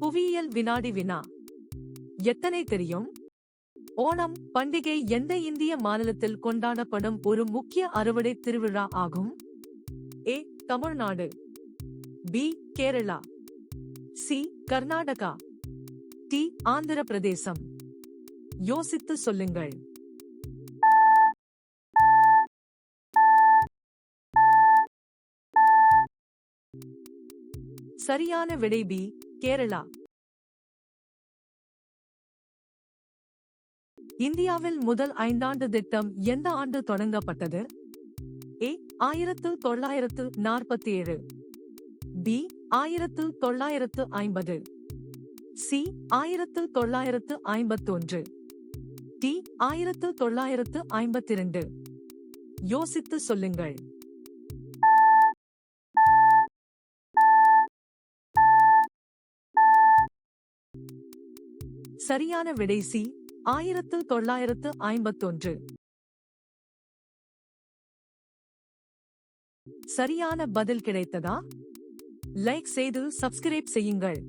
புவியியல் வினாடி வினா. எத்தனை தெரியும்? ஓணம் பண்டிகை எந்த இந்திய மாநிலத்தில் கொண்டாடப்படும் ஒரு முக்கிய அறுவடை திருவிழா ஆகும்? A. Tamil Nadu, B. Kerala, C. Karnataka, D. Andhra Pradesh. யோசித்து சொல்லுங்கள். சரியான விடை பி. கேரளா. இந்தியாவில் முதல் 5 ஆண்டு திட்டம் எந்த ஆண்டு தொடங்கப்பட்டது? ஏ. 1947, பி. 1950, சி. 1951, டி. 1952. யோசித்து சொல்லுங்கள். சரியான விடை சி. 1951. சரியான பதில் கிடைத்ததா? லைக் செய்து சப்ஸ்கிரைப் செய்யுங்கள்.